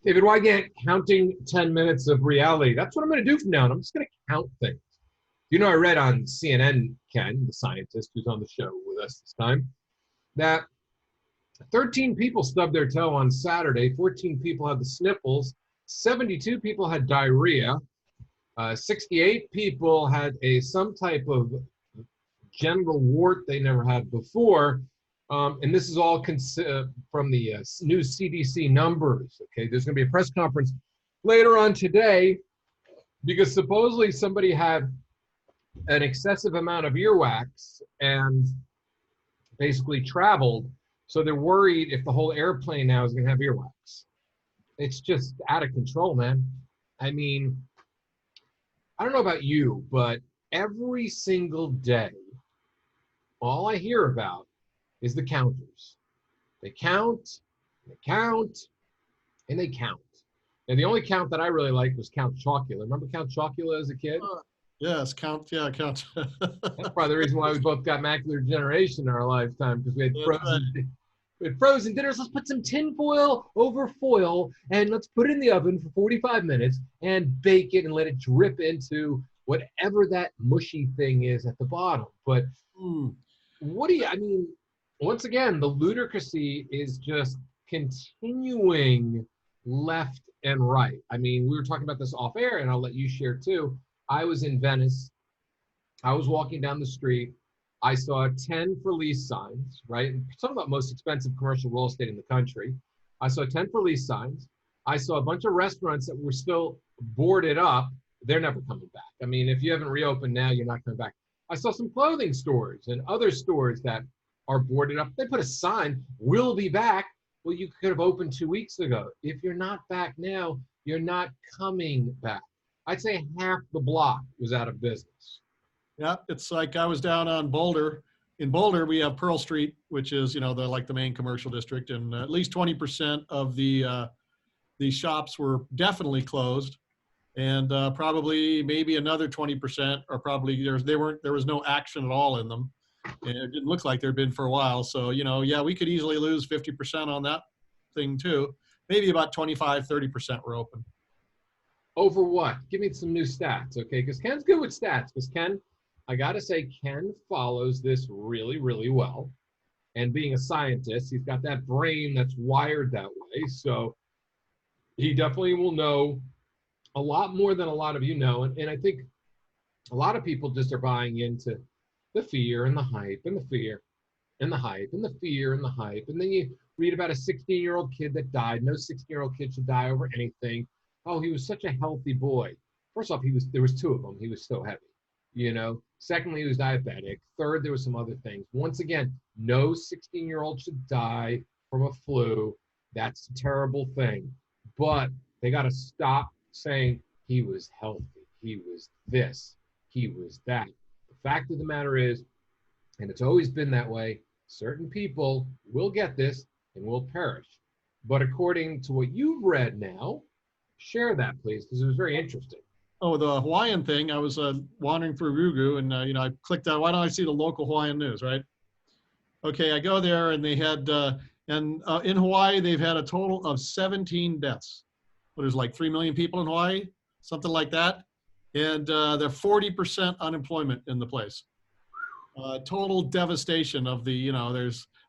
David Wygant, counting 10 minutes of reality. That's what I'm going to do from now on. I'm just going to count things. You know, I read on CNN, Ken, the scientist who's on the show with us this time, that 13 people stubbed their toe on Saturday, 14 people had the sniffles, 72 people had diarrhea, 68 people had some type of genital wart they never had before. And this is all from the new CDC numbers. Okay, there's going to be a press conference later on today because supposedly somebody had an excessive amount of earwax and basically traveled. So they're worried if the whole airplane now is going to have earwax. It's just out of control, man. I mean, I don't know about you, but every single day, all I hear about is the counters. They count, they count, and they count. And the only count that I really liked was Count Chocula. Remember Count Chocula as a kid? Yes, Count. That's probably the reason why we both got macular degeneration in our lifetime, because we had frozen dinners. Let's put some tin foil over foil and let's put it in the oven for 45 minutes and bake it and let it drip into whatever that mushy thing is at the bottom. But once again, the ludicrousy is just continuing left and right. I mean, we were talking about this off air, and I'll let you share too. I was in Venice. I was walking down the street. I saw 10 for lease signs, right? Some of the most expensive commercial real estate in the country. I saw 10 for lease signs. I saw a bunch of restaurants that were still boarded up. They're never coming back. I mean, if you haven't reopened now, you're not coming back. I saw some clothing stores and other stores that are boarded up. They put a sign, "We'll be back." Well, you could have opened 2 weeks ago. If you're not back now, you're not coming back. I'd say half the block was out of business. Yeah, it's like I was down on Boulder. In Boulder, we have Pearl Street, which is, the main commercial district, and at least 20% of the shops were definitely closed, and probably maybe another 20% are probably there was no action at all in them, and it didn't look like there'd been for a while. So yeah, we could easily lose 50% on that thing too. Maybe about 25-30% were open. Over what? Give me some new stats, okay? Because Ken's good with stats. Because Ken, I got to say, Ken follows this really, really well. And being a scientist, he's got that brain that's wired that way. So he definitely will know a lot more than a lot of you know. And I think a lot of people just are buying into the fear and the hype and the fear and the hype and the fear and the hype. And then you read about a 16-year-old kid that died. No 16-year-old kid should die over anything. Oh, he was such a healthy boy. First off, there was 2 of them. He was so heavy, Secondly, he was diabetic. Third, there was some other things. Once again, no 16-year-old should die from a flu. That's a terrible thing. But they got to stop saying he was healthy. He was this. He was that. The fact of the matter is, and it's always been that way, certain people will get this and will perish. But according to what you've read now, share that, please, because it was very interesting. Oh, the Hawaiian thing, I was wandering through Rugu, and I clicked on, why don't I see the local Hawaiian news, right? Okay, I go there, and they had, in Hawaii, they've had a total of 17 deaths. There's like 3 million people in Hawaii, something like that. And they're 40% unemployment in the place. Total devastation of the,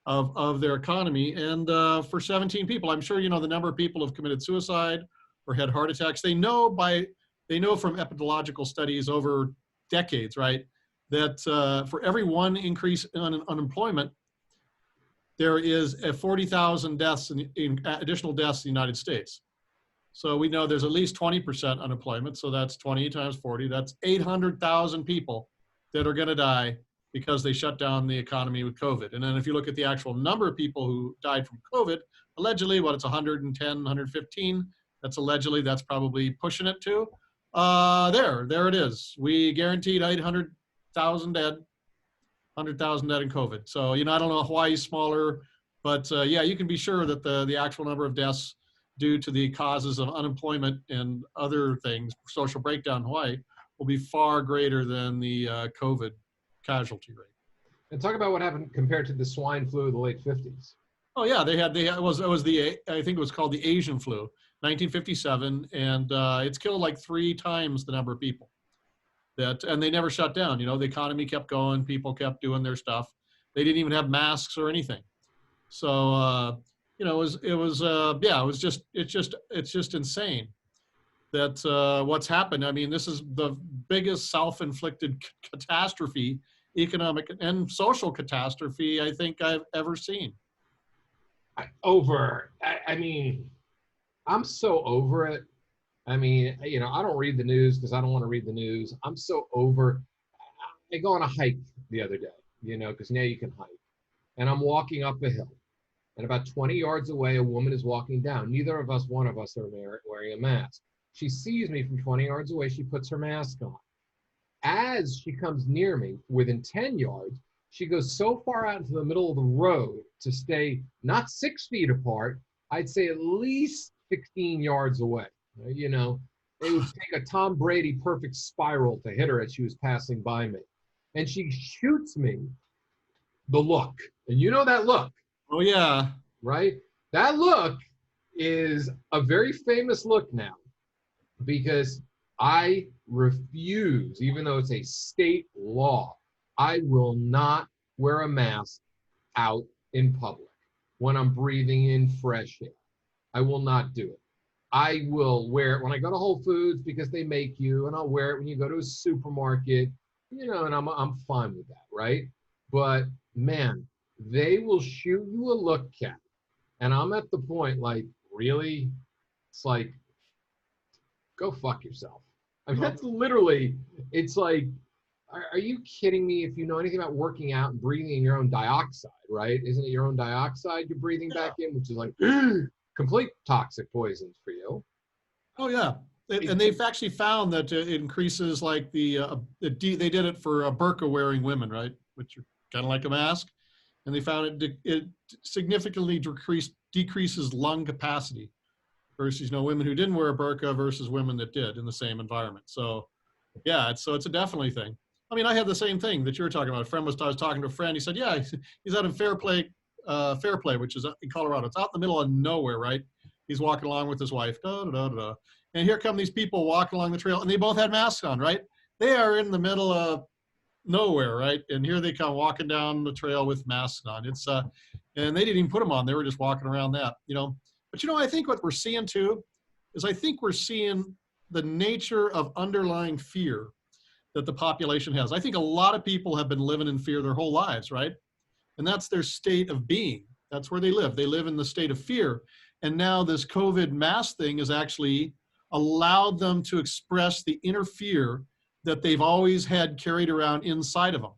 of their economy. And for 17 people, I'm sure, the number of people have committed suicide or had heart attacks. They know from epidemiological studies over decades, right, that for every 1 increase in unemployment, there is a 40,000 deaths in additional deaths in the United States. So we know there's at least 20% unemployment. So that's 20 times 40. That's 800,000 people that are going to die because they shut down the economy with COVID. And then if you look at the actual number of people who died from COVID, allegedly, it's 110, 115. That's probably pushing it too. There it is. We guaranteed 800,000 dead, 100,000 dead in COVID. So, I don't know, Hawaii's smaller, but yeah, you can be sure that the actual number of deaths due to the causes of unemployment and other things, social breakdown in Hawaii, will be far greater than the COVID casualty rate. And talk about what happened compared to the swine flu of the late 50s. Oh yeah, it was I think it was called the Asian flu. 1957, and it's killed like 3 times the number of people. And they never shut down. The economy kept going, people kept doing their stuff. They didn't even have masks or anything. So it's just insane that what's happened. I mean, this is the biggest self-inflicted catastrophe, economic and social catastrophe I think I've ever seen. I mean, I'm so over it. I mean, I don't read the news because I don't want to read the news. I'm so over. I go on a hike the other day, because now you can hike. And I'm walking up a hill. And about 20 yards away, a woman is walking down. Neither of us, one of us, are wearing a mask. She sees me from 20 yards away. She puts her mask on. As she comes near me, within 10 yards, she goes so far out into the middle of the road to stay not 6 feet apart, I'd say at least 16 yards away. It would take a Tom Brady perfect spiral to hit her as she was passing by me. And she shoots me the look. And you know that look. Oh, yeah. Right? That look is a very famous look now because I refuse, even though it's a state law, I will not wear a mask out in public when I'm breathing in fresh air. I will not do it. I will wear it when I go to Whole Foods because they make you, and I'll wear it when you go to a supermarket, and I'm fine with that, right? But man, they will shoot you a look, Cat. And I'm at the point like, really? It's like, go fuck yourself. I mean, that's literally, it's like, are you kidding me? If you know anything about working out and breathing in your own dioxide, right? Isn't it your own dioxide you're breathing back in, which is like complete toxic poisons for you? Oh, yeah. And they've actually found that it increases like they did it for burqa wearing women, right? Which are kind of like a mask. And they found it significantly decreases lung capacity versus, women who didn't wear a burqa versus women that did in the same environment. So yeah, it's a definitely thing. I mean, I had the same thing that you were talking about. I was talking to a friend. He said, yeah, he's out in Fairplay, which is in Colorado. It's out in the middle of nowhere, right? He's walking along with his wife, and here come these people walking along the trail, and they both had masks on, right? They are in the middle of nowhere, right? And here they come walking down the trail with masks on. And they didn't even put them on. They were just walking around that, But I think what we're seeing too is I think we're seeing the nature of underlying fear that the population has. I think a lot of people have been living in fear their whole lives, right? And that's their state of being. That's where they live. They live in the state of fear. And now this COVID mask thing has actually allowed them to express the inner fear that they've always had carried around inside of them.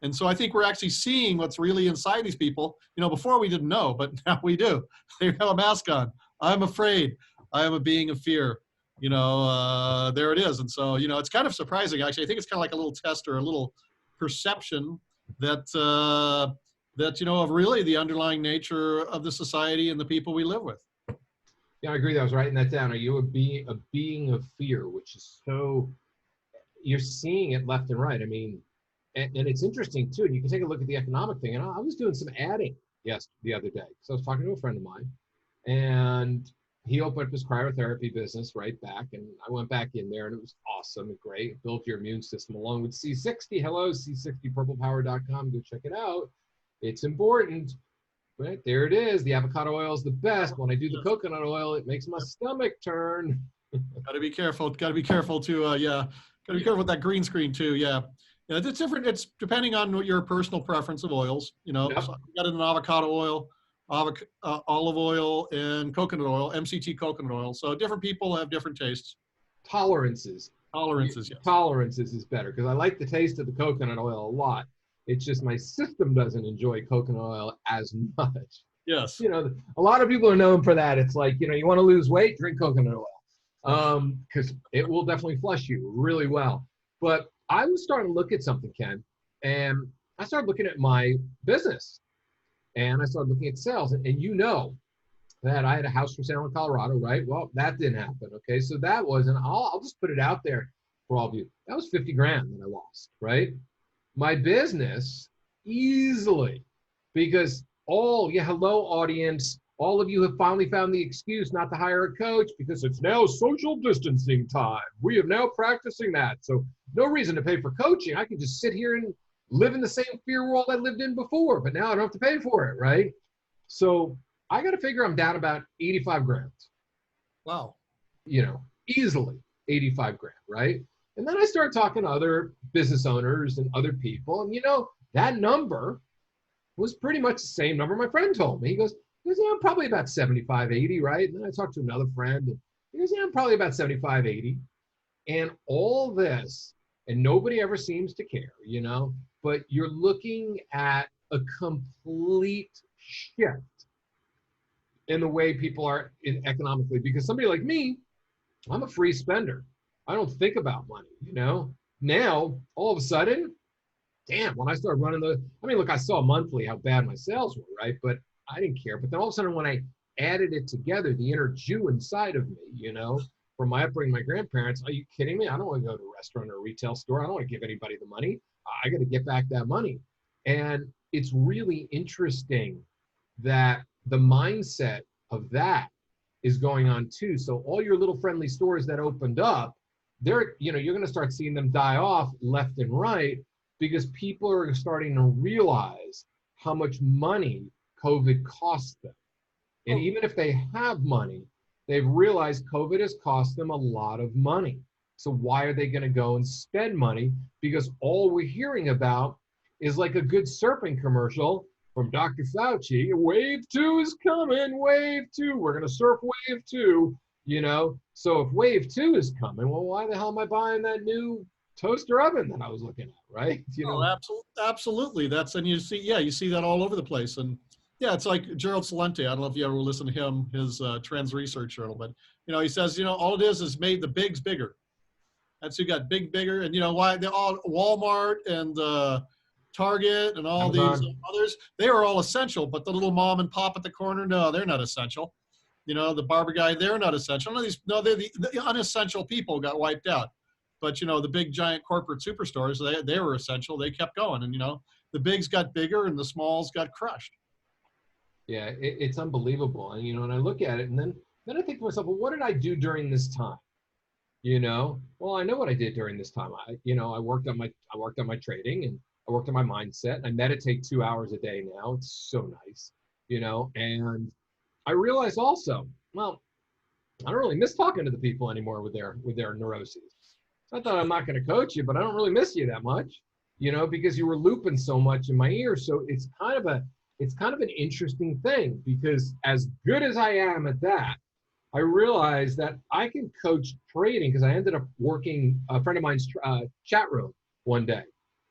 And so I think we're actually seeing what's really inside these people. Before we didn't know, but now we do. They have a mask on. I'm afraid. I am a being of fear. There it is. And so, it's kind of surprising, actually. I think it's kind of like a little test or a little perception that of really the underlying nature of the society and the people we live with. Yeah, I agree. I was writing that down. Are you a being of fear, which is so, you're seeing it left and right. I mean, and it's interesting too. And you can take a look at the economic thing. And I was doing some adding the other day. So I was talking to a friend of mine, and he opened up his cryotherapy business right back, and I went back in there, and it was awesome and great. It built your immune system along with C60. Hello, C60purplepower.com. Go check it out. It's important. Right, there it is. The avocado oil is the best. When I do the coconut oil, it makes my stomach turn. Got to be careful. Got to be careful too. Got to be careful with that green screen too. Yeah, it's different. It's depending on your personal preference of oils. Yep. So I got an avocado oil, olive oil, and coconut oil, MCT coconut oil. So different people have different tastes. Tolerances. Yes. Tolerances is better because I like the taste of the coconut oil a lot. It's just my system doesn't enjoy coconut oil as much. Yes. A lot of people are known for that. It's like, you want to lose weight, drink coconut oil. Because it will definitely flush you really well. But I was starting to look at something, Ken, and I started looking at my business. And I started looking at sales. And that I had a house for sale in Colorado, right? Well, that didn't happen. Okay. So that wasn't, I'll just put it out there for all of you. That was 50 grand that I lost, right? My business easily, because hello audience, All of you have finally found the excuse not to hire a coach because it's now social distancing time. We have now practicing that. So no reason to pay for coaching. I can just sit here and live in the same fear world I lived in before, but now I don't have to pay for it, right? So I got to figure I'm down about 85 grand. Wow. Easily 85 grand, right? And then I started talking to other business owners and other people. And, that number was pretty much the same number my friend told me. He goes, yeah, I'm probably about 75, 80, right? And then I talked to another friend. And he goes, yeah, I'm probably about 75, 80. And all this, and nobody ever seems to care, but you're looking at a complete shift in the way people are economically, because somebody like me, I'm a free spender. I don't think about money, Now, all of a sudden, damn, when I started running look, I saw monthly how bad my sales were, right? But I didn't care. But then all of a sudden, when I added it together, the inner Jew inside of me, from my upbringing, my grandparents, are you kidding me? I don't want to go to a restaurant or a retail store. I don't want to give anybody the money. I got to get back that money. And it's really interesting that the mindset of that is going on too. So all your little friendly stores that opened up, you're going to start seeing them die off left and right because people are starting to realize how much money COVID cost them. And even if they have money, they've realized COVID has cost them a lot of money. So why are they going to go and spend money? Because all we're hearing about is like a good surfing commercial from Dr. Fauci. Wave 2 is coming, wave 2. We're going to surf wave 2, So if wave 2 is coming, well, why the hell am I buying that new toaster oven that I was looking at, right? Absolutely. You see that all over the place. And yeah, it's like Gerald Celente. I don't know if you ever listen to him, his Trends Research Journal, but he says, all it is made the bigs bigger. And so you got bigger, and why they all Walmart and Target and all Amazon. These others, they are all essential, but the little mom and pop at the corner, no, they're not essential. The barber guy, they're not essential. They're the unessential people got wiped out. But the big giant corporate superstores, they were essential. They kept going, and the bigs got bigger and the smalls got crushed. Yeah, it's unbelievable. And and I look at it, and then I think to myself, well, what did I do during this time? Well, I know what I did during this time. I worked on my trading, and I worked on my mindset, and I meditate 2 hours a day now. It's so nice, and I realized also, well, I don't really miss talking to the people anymore with their neuroses. I thought I'm not going to coach you, but I don't really miss you that much, because you were looping so much in my ear. So it's kind of an interesting thing, because as good as I am at that, I realized that I can coach trading, because I ended up working a friend of mine's chat room one day.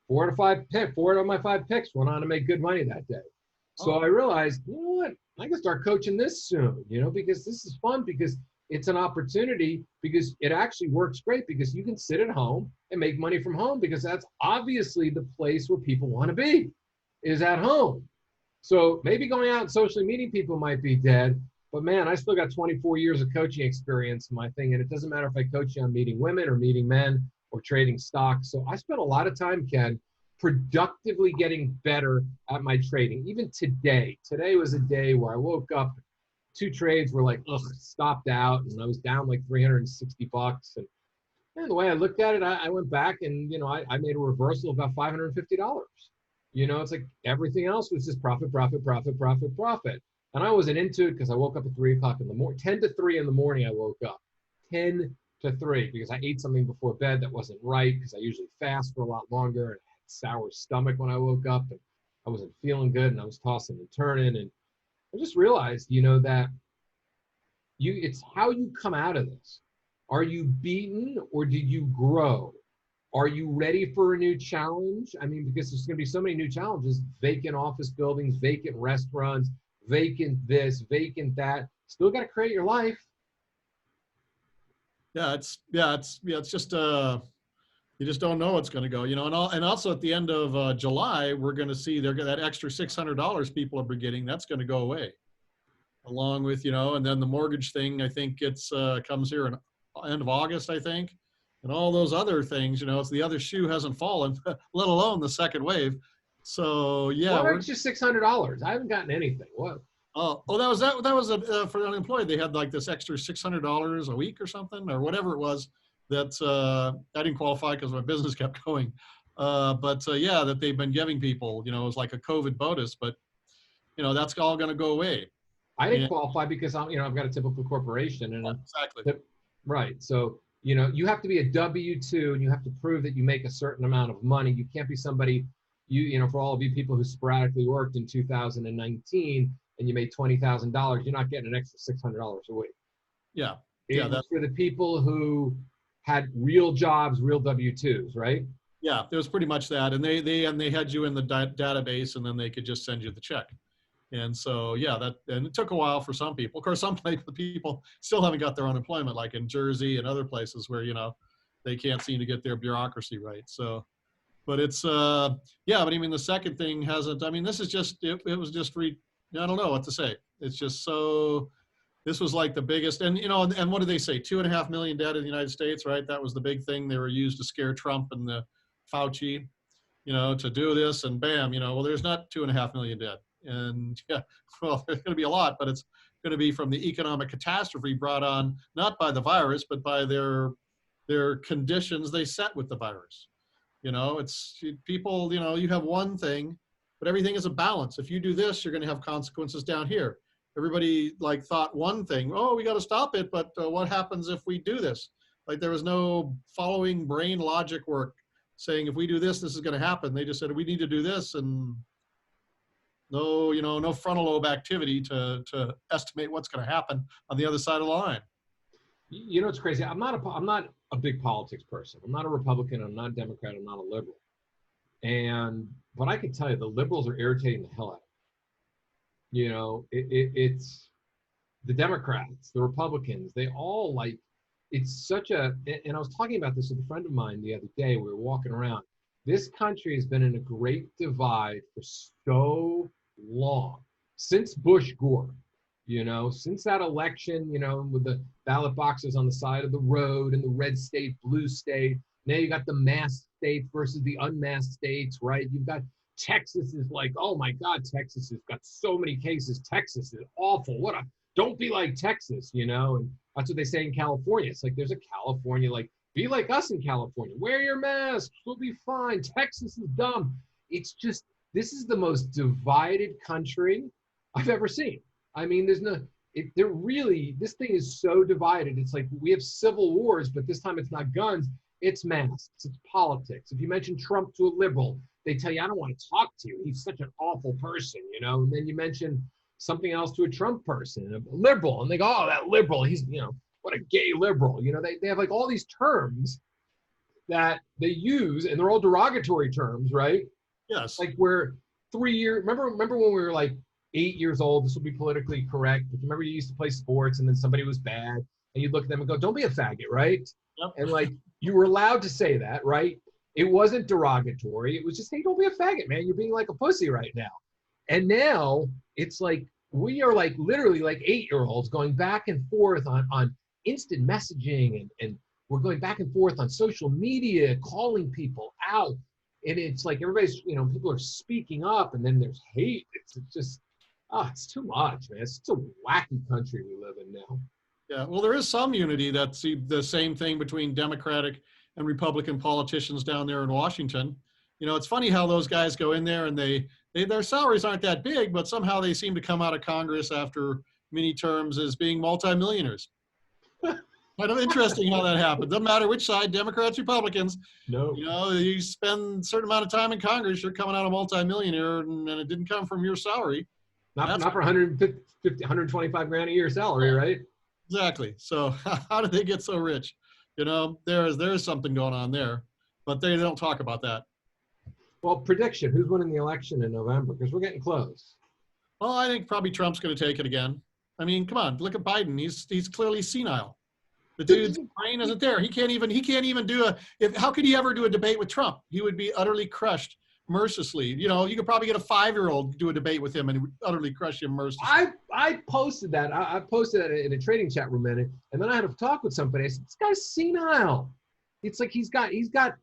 4 out of my 5 picks went on to make good money that day. So I realized, you know what, I can start coaching this soon, because this is fun, because it's an opportunity, because it actually works great, because you can sit at home and make money from home, because that's obviously the place where people want to be, is at home. So maybe going out and socially meeting people might be dead, but man, I still got 24 years of coaching experience in my thing. And it doesn't matter if I coach you on meeting women or meeting men or trading stocks. So I spent a lot of time, Ken, productively getting better at my trading. Even today was a day where I woke up, 2 trades were like, stopped out, and I was down like $360. And the way I looked at it, I went back and, I made a reversal of about $550. It's like everything else was just profit. And I wasn't into it because I woke up at 3 o'clock in the morning, 10 to 3 in the morning. I woke up 10 to 3 because I ate something before bed that wasn't right, because I usually fast for a lot longer, and I had sour stomach when I woke up, and I wasn't feeling good, and I was tossing and turning. And I just realized, that it's how you come out of this. Are you beaten, or did you grow? Are you ready for a new challenge? I mean, because there's going to be so many new challenges: vacant office buildings, vacant restaurants, vacant this, vacant that. Still got to create your life. It's just you just don't know what's going to go, and also at the end of July, we're going to see that extra $600 people are getting, that's going to go away, along with, and then the mortgage thing, I think it's comes here in end of August, I think, and all those other things, it's the other shoe hasn't fallen, let alone the second wave. So yeah. What extra $600? I haven't gotten anything. What? That was for the unemployed. They had like this extra $600 a week or something or whatever it was. That I didn't qualify because my business kept going. Yeah, that they've been giving people. You know, it was like a COVID bonus, but you know that's all going to go away. I didn't And, qualify because I've got a typical corporation yeah, and exactly. right. So, you have to be a W-2 and you have to prove that you make a certain amount of money. You can't be somebody, for all of you people who sporadically worked in 2019 and you made $20,000, you're not getting an extra $600 a week. Yeah. It was for the people who had real jobs, real W-2s, right? Yeah, it was pretty much that. And they had you in the database and then they could just send you the check. And so, yeah, and it took a while for some people. Of course, some people still haven't got their unemployment, like in Jersey and other places where, they can't seem to get their bureaucracy right. So, but it's, yeah, but I mean, the second thing hasn't, I mean, this is just, it was just, I don't know what to say. It's just so, this was like the biggest, and, and what did they say? 2.5 million dead in the United States, right? That was the big thing. They were used to scare Trump and the Fauci, to do this, and bam, well, there's not 2.5 million dead. And yeah, well, there's going to be a lot, but it's going to be from the economic catastrophe brought on not by the virus, but by their conditions they set with the virus. It's people. You have one thing, but everything is a balance. If you do this, you're going to have consequences down here. Everybody thought one thing. Oh, we got to stop it, but what happens if we do this? Like there was no following brain logic work saying if we do this, this is going to happen. They just said we need to do this, and no frontal lobe activity to estimate what's going to happen on the other side of the line. It's crazy. I'm not a big politics person. I'm not a Republican. I'm not a Democrat. I'm not a liberal. But I can tell you, the liberals are irritating the hell out of me. It's the Democrats, the Republicans. They all it's such a. And I was talking about this with a friend of mine the other day. We were walking around. This country has been in a great divide for so long, since Bush Gore, since that election, with the ballot boxes on the side of the road and the red state, blue state. Now you got the masked states versus the unmasked states, right? You've got Texas is like, oh my God, Texas has got so many cases. Texas is awful. Don't be like Texas, and that's what they say in California. It's like there's a California, be like us in California. Wear your mask. We'll be fine. Texas is dumb. It's just, this is the most divided country I've ever seen. I mean, this thing is so divided. It's like we have civil wars, but this time it's not guns. It's masks. It's politics. If you mention Trump to a liberal, they tell you, I don't want to talk to you. He's such an awful person, And then you mention something else to a Trump person, a liberal, and they go, oh, that liberal, he's, what a gay liberal. They have all these terms that they use, and they're all derogatory terms, right? Yes. Like we're 3 years. Remember when we were 8 years old? This will be politically correct. But remember, you used to play sports, and then somebody was bad, and you'd look at them and go, "Don't be a faggot," right? Yep. And you were allowed to say that, right? It wasn't derogatory. It was just, hey, don't be a faggot, man. You're being like a pussy right now. And now it's we are literally 8-year-olds going back and forth on instant messaging, and we're going back and forth on social media, calling people out. And it's everybody's, people are speaking up, and then there's hate. It's just, it's too much, man. It's such a wacky country we live in now. Yeah, well, there is some unity. That's the same thing between Democratic and Republican politicians down there in Washington. It's funny how those guys go in there and their salaries aren't that big, but somehow they seem to come out of Congress after many terms as being multimillionaires. Kind of interesting how that happens. Doesn't matter which side, Democrats, Republicans. No. You spend a certain amount of time in Congress, you're coming out a multimillionaire, and it didn't come from your salary. Not for 150, 125 grand a year salary, right? Exactly. So how did they get so rich? There is something going on there, but they don't talk about that. Well, prediction: who's winning the election in November? Because we're getting close. Well, I think probably Trump's going to take it again. I mean, come on, look at Biden. He's clearly senile. The dude's brain isn't there. He can't even do how could he ever do a debate with Trump? He would be utterly crushed mercilessly. You could probably get a 5-year-old to do a debate with him and utterly crush him mercilessly. I posted that. I posted that in a trading chat room, and then I had a talk with somebody. I said, this guy's senile. It's like he's got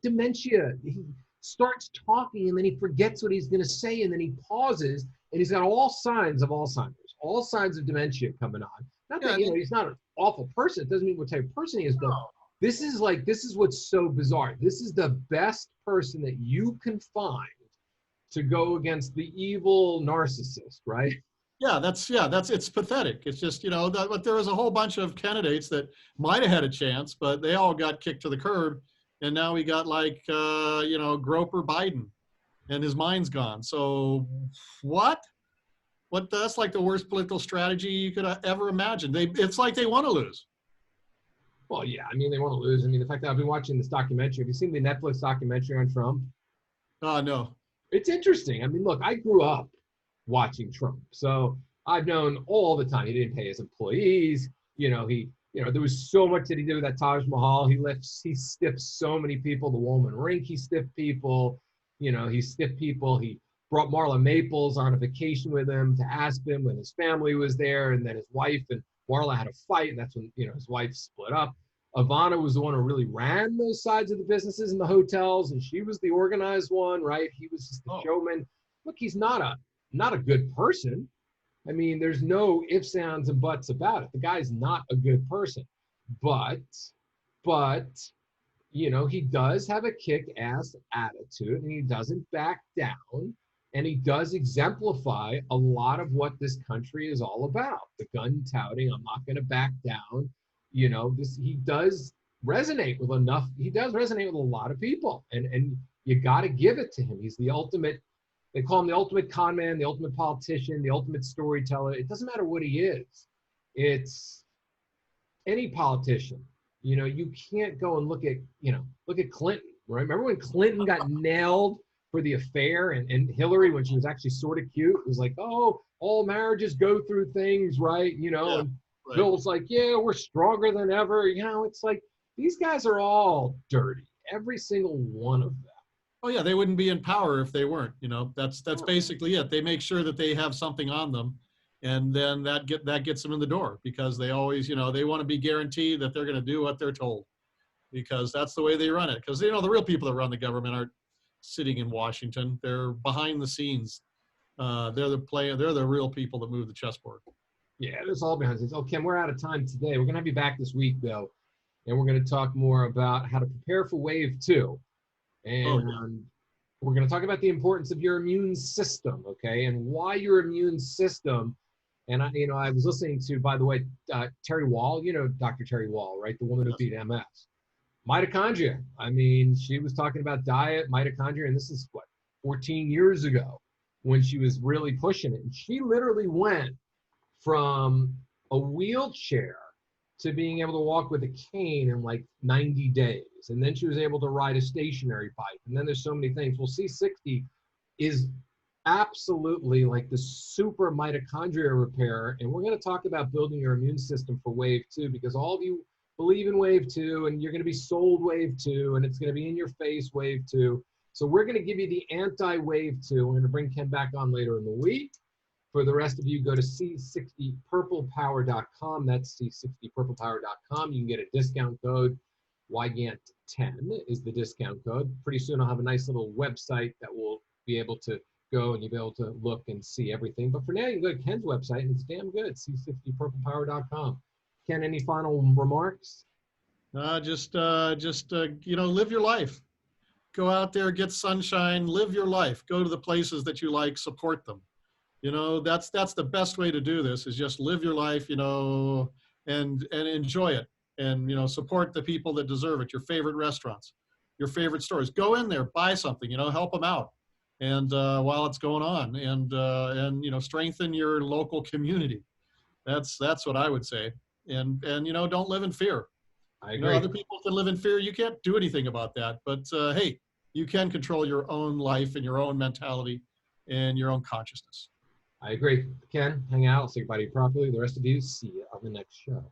dementia. He starts talking and then he forgets what he's going to say, and then he pauses, and he's got all signs of Alzheimer's. all signs of dementia coming on. Not Yeah, that, I mean, he's not an awful person. It doesn't mean what type of person he is, but this is what's so bizarre. This is the best person that you can find to go against the evil narcissist, right? that's it's pathetic. It's just, but there was a whole bunch of candidates that might have had a chance, but they all got kicked to the curb, and now we got like Groper Biden, and his mind's gone. So what? What? That's like the worst political strategy you could ever imagine. It's like they want to lose. Well, yeah, I mean, they want to lose. I mean, the fact that I've been watching this documentary. Have you seen the Netflix documentary on Trump? No. It's interesting. I mean, look, I grew up watching Trump, so I've known all the time he didn't pay his employees. There was so much that he did with that Taj Mahal. He stiffed so many people. The Woolman Rink, he stiffed people. He stiffed people. He brought Marla Maples on a vacation with him to Aspen when his family was there, and then his wife and Marla had a fight, and that's when his wife split up. Ivana was the one who really ran those sides of the businesses and the hotels, and she was the organized one, right? He was just the showman. Look, he's not a good person. I mean, there's no ifs, ands, and buts about it. The guy's not a good person, but he does have a kick-ass attitude, and he doesn't back down, and he does exemplify a lot of what this country is all about. The gun touting, I'm not going to back down. He does resonate with enough. He does resonate with a lot of people, and you got to give it to him. He's the ultimate. They call him the ultimate con man, the ultimate politician, the ultimate storyteller. It doesn't matter what he is. It's any politician. You can't go and look at Clinton, right? Remember when Clinton got nailed for the affair, and Hillary, when she was actually sort of cute, it was like, oh, all marriages go through things, right? Yeah, and right. Bill's like, yeah, we're stronger than ever. It's like these guys are all dirty, every single one of them. Oh yeah, they wouldn't be in power if they weren't. That's basically it. They make sure that they have something on them, and then that gets them in the door, because they always, they want to be guaranteed that they're going to do what they're told, because that's the way they run it. Because the real people that run the government aren't sitting in Washington; they're behind the scenes. They're the real people that move the chessboard. Yeah, it's all behind the scenes. Oh, Ken, we're out of time today. We're gonna have you back this week though, and we're gonna talk more about how to prepare for wave 2. And we're going to talk about the importance of your immune system, okay, and why your immune system. And I was listening to, by the way, Terry Wall, Dr. Terry Wall, right, the woman who beat MS. Mitochondria. I mean, she was talking about diet, mitochondria, and this is 14 years ago when she was really pushing it. And she literally went from a wheelchair to being able to walk with a cane in like 90 days. And then she was able to ride a stationary bike. And then there's so many things. Well, C60 is absolutely like the super mitochondria repair. And we're going to talk about building your immune system for wave 2, because all of you believe in wave 2, and you're going to be sold wave 2, and it's going to be in your face wave 2. So we're going to give you the anti-wave 2. We're going to bring Ken back on later in the week. For the rest of you, go to c60purplepower.com. That's c60purplepower.com. You can get a discount code. YGANT10 is the discount code. Pretty soon I'll have a nice little website that will be able to go and you'll be able to look and see everything. But for now, you can go to Ken's website, and it's damn good, c60purplepower.com. Ken, any final remarks? Just live your life. Go out there, get sunshine, live your life. Go to the places that you like, support them. That's the best way to do this, is just live your life, and enjoy it, and support the people that deserve it. Your favorite restaurants, your favorite stores. Go in there, buy something, help them out, and while it's going on, and strengthen your local community. That's what I would say. And don't live in fear. I agree. Other people can live in fear. You can't do anything about that. But hey, you can control your own life and your own mentality and your own consciousness. I agree. Ken, hang out. I'll say goodbye to you properly. The rest of you, see you on the next show.